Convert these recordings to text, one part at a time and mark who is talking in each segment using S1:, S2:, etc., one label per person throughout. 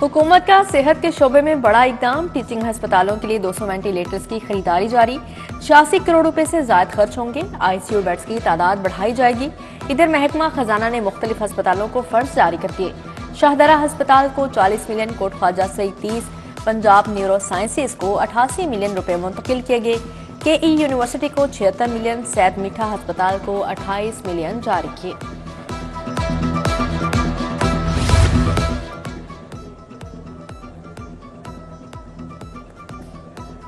S1: हुकूमत का सेहत के शोबे में बड़ा इकदाम। टीचिंग अस्पतालों के लिए 200 वेंटिलेटर्स की खरीदारी जारी। 86 करोड़ रुपए से ज्यादा खर्च होंगे। आईसीयू बेड्स की तादाद बढ़ाई जाएगी। इधर महकमा खजाना ने मुख्तलिफ अस्पतालों को फर्ज जारी कर दिए। शाहदरा अस्पताल को 40 मिलियन, कोट ख्वाजा से 30, पंजाब न्यूरो साइंसेज को 88 मिलियन रुपए मुंतकिल किए गए। केई यूनिवर्सिटी को 76 मिलियन, सैद मीठा अस्पताल को 28 मिलियन जारी किए।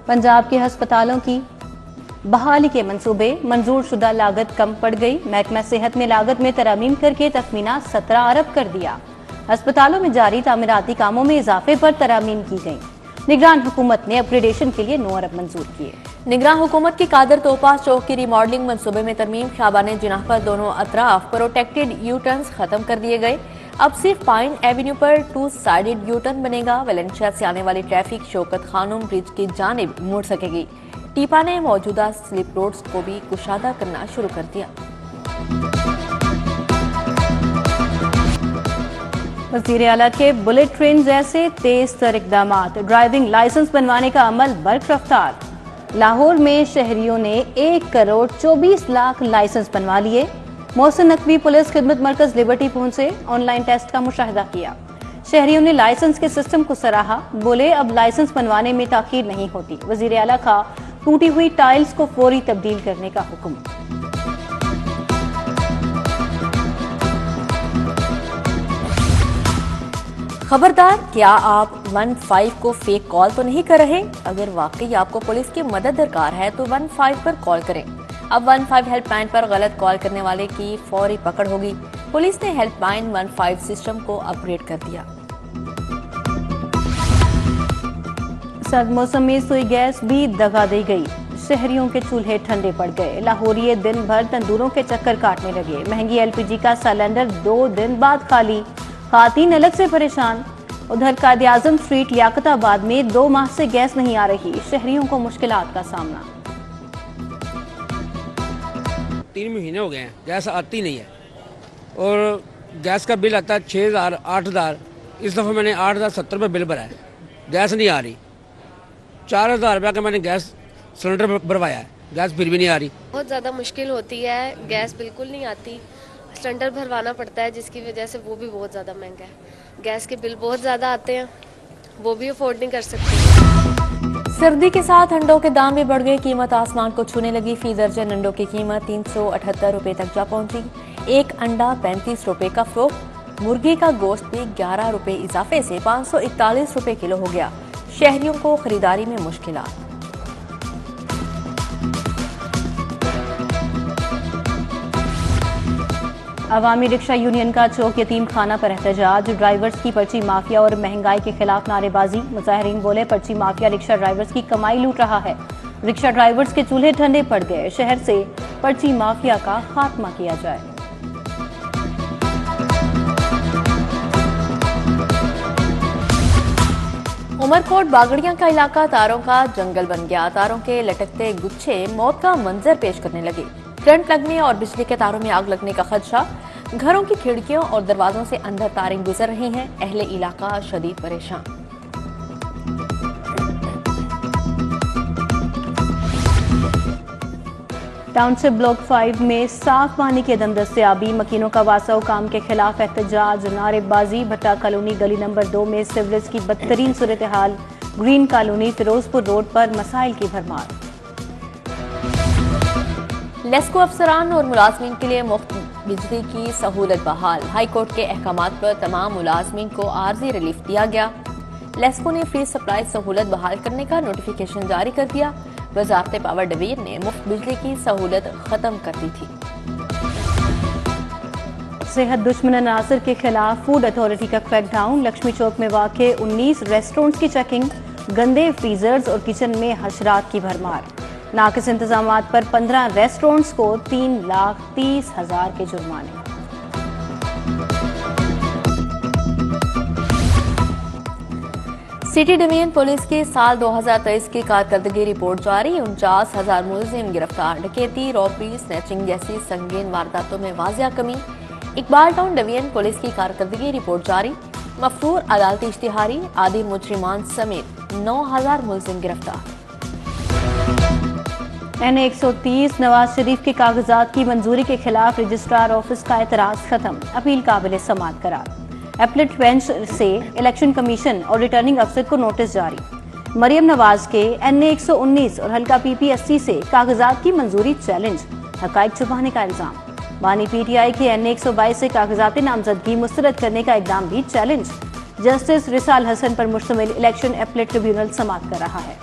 S2: पंजाब के अस्पतालों की बहाली के मंसूबे, मंजूर शुदा लागत कम पड़ गई। महकमा सेहत ने लागत में तरमीम करके तखमीना 17 अरब कर दिया। अस्पतालों में जारी तामीराती कामों में इजाफे पर तरमीम की गई। निगरान हुकूमत ने अपग्रेडेशन के लिए 9 अरब मंजूर किए।
S1: निगरान हुकूमत की कादर तोपा चौक की रिमॉडलिंग मंसूबे में तरमीम। शाबाने जिनाह पर दोनों अतराफ प्रोटेक्टेड यू टर्न्स खत्म कर दिए गए। अब सिर्फ पाइन एवेन्यू पर 2 साइडेड यू टर्न बनेगा। वेलेंशिया से आने वाली ट्रैफिक शौकत खानूम ब्रिज की जानिब मुड़ सकेगी। टीपा ने मौजूदा स्लिप रोड्स को भी कुशादा करना शुरू कर दिया।
S2: वज़ीर आला के बुलेट ट्रेन जैसे तेज तर इक़दामात। ड्राइविंग लाइसेंस बनवाने का अमल बर्क रफ्तार। लाहौर में शहरियों ने 1 करोड़ 24 लाख लाइसेंस बनवा लिए। मोहसिन नकवी पुलिस खिदमत मरकज लिबर्टी पहुंचे, ऑनलाइन टेस्ट का मुशाहिदा किया। शहरियों ने लाइसेंस के सिस्टम को सराहा। बोले अब लाइसेंस बनवाने में ताखीर नहीं होती। वज़ीर आला का टूटी हुई टाइल्स को फौरी तब्दील करने का हुक्म।
S1: खबरदार, क्या आप 15 को फेक कॉल तो नहीं कर रहे? अगर वाकई आपको पुलिस की मदद दरकार है तो 15 पर कॉल करें। अब 15 हेल्पलाइन पर गलत कॉल करने वाले की फौरी पकड़ होगी। पुलिस ने हेल्पलाइन 15 सिस्टम को अपग्रेड कर दिया।
S2: सर्द मौसम में सुई गैस भी दगा दी गई। शहरियों के चूल्हे ठंडे पड़ गए। लाहौरिये दिन भर तंदूरों के चक्कर काटने लगे। महंगी एलपीजी का सिलेंडर 2 दिन बाद खाली। खातीन अलग से परेशान। उधर कायदे आजम स्ट्रीट लियाकताबाद में 2 माह से गैस नहीं आ रही। शहरियों को मुश्किलात का सामना।
S3: 3 महीने हो गए हैं, गैस आती नहीं है और गैस का बिल आता है 6,000, 8,000। इस दफ़ा मैंने 8,070 रुपये बिल भरा है, गैस नहीं आ रही। 4,000 रुपये का मैंने गैस सिलेंडर भरवाया है, गैस फिर भी नहीं आ रही।
S4: बहुत ज़्यादा मुश्किल होती है, गैस बिल्कुल नहीं आती। सिलेंडर भरवाना पड़ता है जिसकी वजह से वो भी बहुत ज़्यादा महंगा है। गैस के बिल बहुत ज़्यादा आते हैं, वो भी अफोर्ड नहीं कर सकते।
S1: सर्दी के साथ अंडों के दाम भी बढ़ गए। कीमत आसमान को छूने लगी। फी दर्जन अंडों की कीमत 378 रुपए तक जा पहुंची। एक अंडा 35 रुपए का फरोख्त। मुर्गी का गोश्त भी 11 रुपए इजाफे से 541 रुपए किलो हो गया। शहरियों को खरीदारी में मुश्किलात।
S2: अवामी रिक्शा यूनियन का चौक यतीम खाना पर एहतजाज। ड्राइवर्स की पर्ची माफिया और महंगाई के खिलाफ नारेबाजी। मुजाहिरीन बोले पर्ची माफिया रिक्शा ड्राइवर्स की कमाई लूट रहा है। रिक्शा ड्राइवर्स के चूल्हे ठंडे पड़ गए। शहर से पर्ची माफिया का खात्मा किया जाए।
S1: उमरकोट बागड़ियां का इलाका तारों का जंगल बन गया। तारों के लटकते गुच्छे मौत का मंजर पेश करने लगे। करंट लगने और बिजली के तारों में आग लगने का खदशा। घरों की खिड़कियों और दरवाजों से अंदर तारें गुजर रही हैं। अहले इलाका शदीद परेशान।
S2: टाउनशिप ब्लॉक 5 में साफ पानी के दम दस्तयाबी। मकीनों का वासा काम के खिलाफ एहतजाज, नारेबाजी। भट्टा कॉलोनी गली नंबर 2 में सिवरेज की बदतरीन सूरत हाल। ग्रीन कॉलोनी फिरोजपुर रोड पर मसाइल की भरमार।
S1: लेस्को अफसरान और मुलाजमीन के लिए मुफ्त बिजली की सहूलत बहाल। हाई कोर्ट के अहकामात पर तमाम मुलाजमीन को आर्जी रिलीफ दिया गया। लेस्को ने फ्री सप्लाई सहूलत बहाल करने का नोटिफिकेशन जारी कर दिया। वजारत पावर डिवीजन ने मुफ्त बिजली की सहूलत खत्म कर दी थी।
S2: सेहत दुश्मन अनासर के खिलाफ फूड अथॉरिटी का क्रैकडाउन। लक्ष्मी चौक में वाक़े 19 रेस्टोरेंट्स की चेकिंग। गंदे फ्रीजर्स और किचन में हशरात की भरमार। नाकिस इंतजामात पर 15 रेस्टोरेंट्स को 3,30,000 के जुर्माने।
S1: सिटी डिवीजन पुलिस की साल 2023 की कारकर्दगी रिपोर्ट जारी। 49,000 मुलजिम गिरफ्तार। डकैती, रॉबरी, स्नैचिंग जैसी संगीन वारदातों में वाजिया कमी। इकबाल टाउन डिवीजन पुलिस की कारकर्दगी रिपोर्ट जारी। मफरूर अदालती इश्तिहारी, आदि मुजरिमान समेत 9000 मुलजिम गिरफ्तार।
S2: NA-130 नवाज शरीफ के कागजात की मंजूरी के खिलाफ रजिस्ट्रार ऑफिस का एतराज खत्म, अपील काबिल समाअत करार। एपलेट बेंच से इलेक्शन कमीशन और रिटर्निंग अफसर को नोटिस जारी। मरियम नवाज के NA-119 और हल्का PP-80 से कागजात की मंजूरी चैलेंज, हकाइक छुपाने का इल्जाम। बानी PTI के NA-122 से कागजात नामजदगी मुस्तरद करने का इकदाम भी चैलेंज। जस्टिस रिसाल हसन पर मुश्तमिल इलेक्शन एपलेट ट्रिब्यूनल समाअत कर रहा है।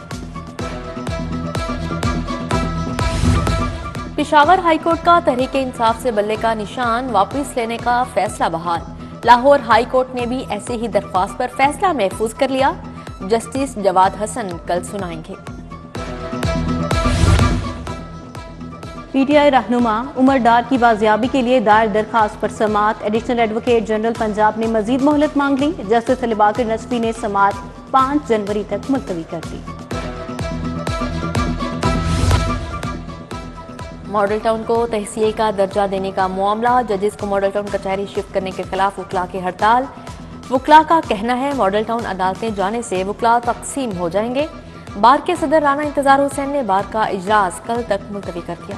S1: पेशावर हाईकोर्ट का तहरीक इंसाफ से बल्ले का निशान वापस लेने का फैसला बहाल। लाहौर हाई कोर्ट ने भी ऐसे ही दरख्वास्त पर फैसला महफूज कर लिया। जस्टिस जवाद हसन कल सुनाएंगे।
S2: PTI रहनुमा उमर डार की बाजियाबी के लिए दायर दरखास्त पर समाअत। एडिशनल एडवोकेट जनरल पंजाब ने मजीद मोहलत मांग ली। जस्टिस अलीबाकर नजफी ने समाअत 5 जनवरी तक मुलतवी कर दी।
S1: मॉडल टाउन को तहसील का दर्जा देने का मामला। जजेस को मॉडल टाउन कचहरी शिफ्ट करने के खिलाफ वकला की हड़ताल। वकला का कहना है मॉडल टाउन अदालतें जाने से वकला तकसीम हो जाएंगे। बार के सदर राना इंतजार हुसैन ने बार का इजलास कल तक मुलतवी कर दिया।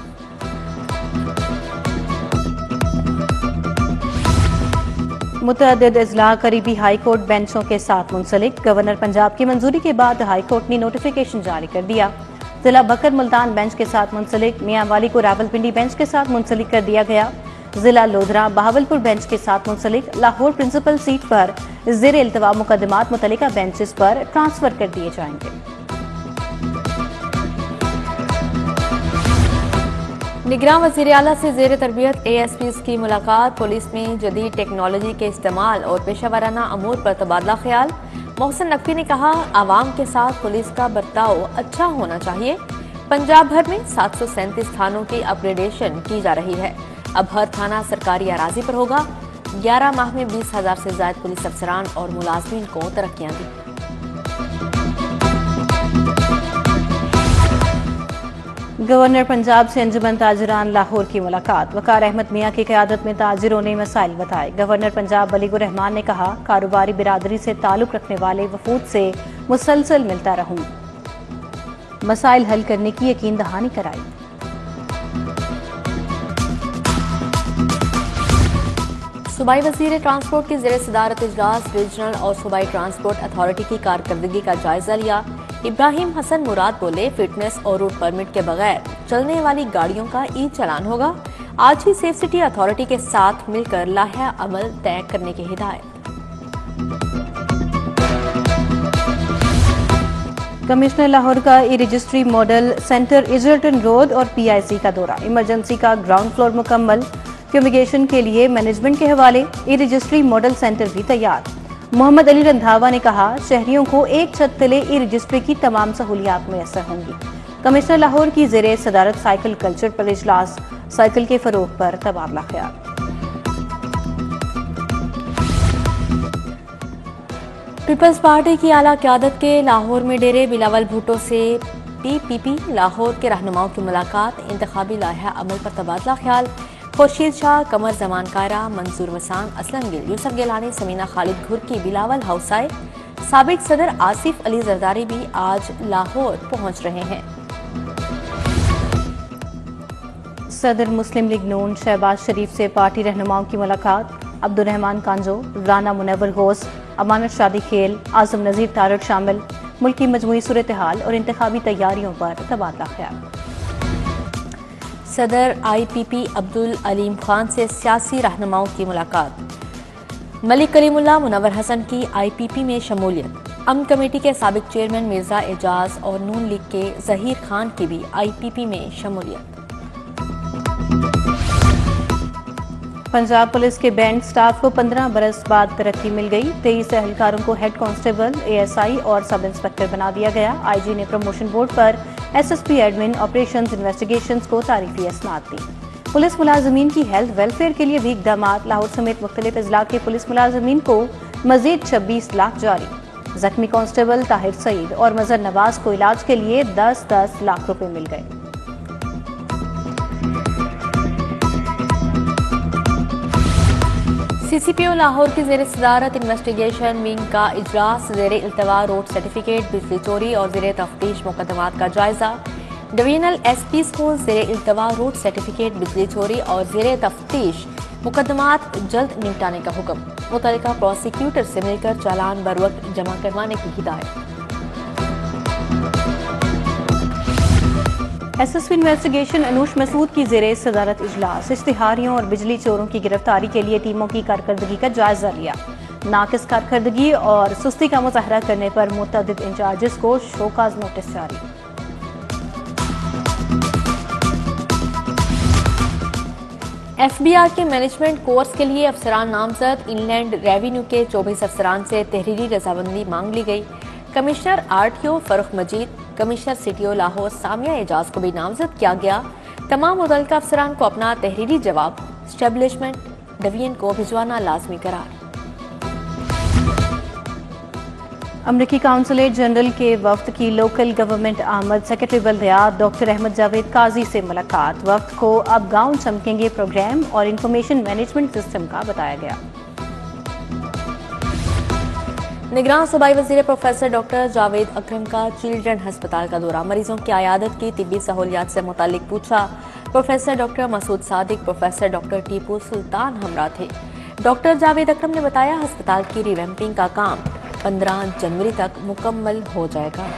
S2: मुतअद्दिद इजलास करीबी हाई कोर्ट बेंचों के साथ मुंसलिक। गवर्नर पंजाब की मंजूरी के बाद हाई कोर्ट ने नोटिफिकेशन जारी कर दिया। जिला बकर मुल्तान बेंच के साथ मुंसलिक, मियां वाली को रावलपिंडी बेंच के साथ मुंसलिक कर दिया गया। जिला लोधरा बहावलपुर बेंच के साथ मुंसलिक। लाहौर प्रिंसिपल सीट पर ज़ेर इल्तवा मुकदमात मुतल्लिका बेंचेस पर ट्रांसफर कर दिए जाएंगे।
S1: निगरान वज़ीर आला से ज़ेर तरबियत ASPs की मुलाकात। पुलिस में जदीद टेक्नोलॉजी के इस्तेमाल और पेशा वाराना अमूर पर तबादला ख्याल। मोहसिन नकवी ने कहा आवाम के साथ पुलिस का बर्ताव अच्छा होना चाहिए। पंजाब भर में 737 थानों की अपग्रेडेशन की जा रही है। अब हर थाना सरकारी अराजी पर होगा। 11 माह में 20,000 से ज्यादा पुलिस अफसरान और मुलाजमीन को तरक्कियां दी।
S2: गवर्नर पंजाब से अंजुमन ताजिरान लाहौर की मुलाकात। वकार अहमद मियां की क़यादत में ताजिरों ने मसाइल बताए। गवर्नर पंजाब वलीगुर रहमान ने कहा कारोबारी बिरादरी से ताल्लुक रखने वाले वफूद से मुसलसल मिलता रहूं, मसाइल हल करने की यकीन दहानी कराई।
S1: सूबाई वज़ीर ट्रांसपोर्ट की ज़ेर सदारत इजलास रीजनल और सूबाई ट्रांसपोर्ट अथॉरिटी की कारकर्दगी का जायजा लिया। इब्राहिम हसन मुराद बोले फिटनेस और रूट परमिट के बगैर चलने वाली गाड़ियों का ई चालान होगा। आज ही सेफ सिटी अथॉरिटी के साथ मिलकर लाहा अमल तय करने की हिदायत।
S2: कमिश्नर लाहौर का e registry model centre इजरटन road और PIC का दौरा। इमरजेंसी का ग्राउंड फ्लोर मुकम्मल। फ्यूमिगेशन के लिए मैनेजमेंट के हवाले। ई रजिस्ट्री मॉडल सेंटर भी तैयार। मोहम्मद अली रंधावा ने कहा शहरियों को एक छत तले ई रजिस्ट्री की तमाम सहूलियात मुयस्सर होंगी। कमिश्नर लाहौर की ज़ेरे सदारत साइकिल कल्चर पर इजलास। साइकिल के फरोग पर तबादला ख्याल।
S1: पीपल्स पार्टी की आला क़यादत के लाहौर में डेरे। बिलावल भुट्टो से PPP लाहौर के रहनुमाओं की मुलाकात। इंतखाबी लाहा अमल पर तबादला ख्याल। खुर्शीद शाह, कमर जमान कायरा, मंसूर वसान, असलम गिल, यूसुफ गिलानी, समीना खालिद घुर्की बिलावल हाउस आए। साबिक सदर आसिफ अली जरदारी भी आज लाहौर पहुंच रहे हैं।
S2: सदर मुस्लिम लीग नून शहबाज शरीफ से पार्टी रहनुमाओं की मुलाकात। अब्दुर्रहमान कांजो, राना मुनव्वर गौस, अमानत शादी खेल, आजम नजीर तारक शामिल। मुल्क की मजमूई सूरत हाल और इंतखाबी तैयारियों पर तबादला ख्याल।
S1: सदर IPP अब्दुल अलीम खान से सियासी रहनुमाओं की मुलाकात। मलिक कलीमुल्लाह, मुनव्वर हसन की IPP में शमूलियत। अमन कमेटी के साबिक चेयरमैन मिर्जा एजाज और नून लीग के जहीर खान की भी IPP में शमूलियत।
S2: पंजाब पुलिस के बैंड स्टाफ को 15 बरस बाद तरक्की मिल गई। 23 एहलकारों को हेड कांस्टेबल, ASI और सब इंस्पेक्टर बना दिया गया। IG ने प्रमोशन बोर्ड पर SSP एडमिन ऑपरेशंस इन्वेस्टिगेशंस को तारीफी असनाद दी। पुलिस मुलाजमीन की हेल्थ वेलफेयर के लिए भी इक़दामात। लाहौर समेत मुख्तलिफ अजला के पुलिस मुलाजमीन को मजीद 26 लाख जारी। जख्मी कांस्टेबल ताहिर सईद और मजहर नवाज को इलाज के लिए 10-10 लाख रुपए मिल गए।
S1: CCPO लाहौर की ज़ेर सदारत इन्वेस्टिगेशन विंग का इजलास, ज़ेर इल्तवा रोड सर्टिफिकेट, बिजली चोरी और ज़ेर तफ्तीश मुकदमात का जायजा। डिवीजनल SPs को ज़ेर इल्तवा रोड सर्टिफिकेट, बिजली चोरी और ज़ेर तफ्तीश मुकदमात जल्द निपटाने का हुक्म। मुतल्लिका प्रोसिक्यूटर से मिलकर चालान बरवक्त जमा करवाने की हिदायत।
S2: SSP इन्वेस्टिगेशन अनूश मसूद की ज़ेरे सदारत इजलास, इश्तिहारियों और बिजली चोरों की गिरफ्तारी के लिए टीमों की कारकर्दगी का जायजा लिया। नाकिस कारकर्दगी और सुस्ती का मुजाहरा करने पर मुतअद्दिद इंचार्जेस को शोकाज नोटिस जारी।
S1: FBR के मैनेजमेंट कोर्स के लिए अफसरान नामजद। इनलैंड रेवेन्यू के 24 अफसरान से तहरीरी रजामंदी मांग ली गई। कमिश्नर RTO फरुख मजीद, कमिश्नर CTO लाहौर सामिया एजाज को भी नामजद किया गया। तमाम मुतल्लिका अफसरान को अपना तहरीरी जवाब स्टेब्लिशमेंट डिवीजन को भिजवाना लाजमी करार।
S2: अमरीकी काउंसलेट जनरल के वफ्द की लोकल गवर्नमेंट आमद, सेक्रेटरी बल्दियात डॉक्टर अहमद जावेद काजी से मुलाकात। वफ्द को अब गांव चमकेंगे प्रोग्राम और इंफॉर्मेशन मैनेजमेंट सिस्टम का बताया गया।
S1: निगरान सूबाई वज़ीर प्रोफेसर डॉक्टर जावेद अकरम का चिल्ड्रन हस्पताल का दौरा, मरीजों की आयादत की तिब्बी सहूलियात से मुतालिक पूछा। Professor doctor Masood Sadiq, professor doctor Tipu Sultan हमरा थे। डॉक्टर जावेद अकरम ने बताया अस्पताल की रिवैम्पिंग का काम 15 जनवरी तक मुकम्मल हो जाएगा।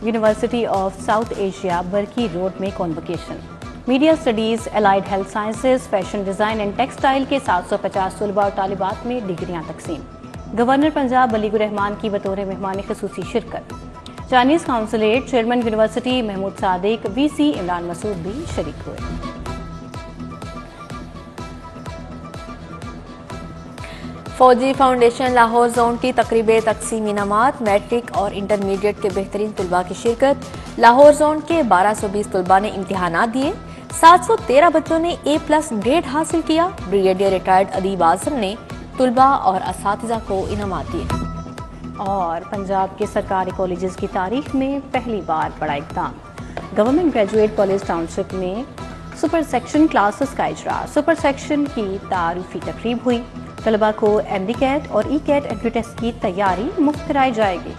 S2: University of South Asia Barki road में convocation. Media studies, allied health sciences, fashion design and textile के 750 तलबा और तालिबात में डिग्रियां तकसीम। गवर्नर पंजाब अलीगुर रहमान की बतौर मेहमान खसूसी शिरकत। Chinese consulate chairman university Mahmood Sadiq, VC Imran Masood भी शरीक हुए।
S1: फौजी फाउंडेशन लाहौर जोन की तकरीब तकसीम इनामात, मैट्रिक और इंटरमीडिएट के बेहतरीन तलबा की शिरकत। लाहौर जोन के 1220 तलबा ने इम्तिहानात दिए। 713 बच्चों ने A+ ग्रेड हासिल किया। ब्रिगेडियर रिटायर्ड अदीब आजम ने तलबा और असातिज़ा को इनामात दिए।
S2: और पंजाब के सरकारी कॉलेजेस की तारीख में पहली बार बड़ा इक़दाम। गवर्नमेंट ग्रेजुएट कॉलेज टाउनशिप में सुपर सेक्शन क्लासेस का इजरा। सुपर सेक्शन की तारीफी तकरीब हुई। तलबा को MD कैट और E कैट एंट्री टेस्ट की तैयारी मुफ्त कराई जाएगी।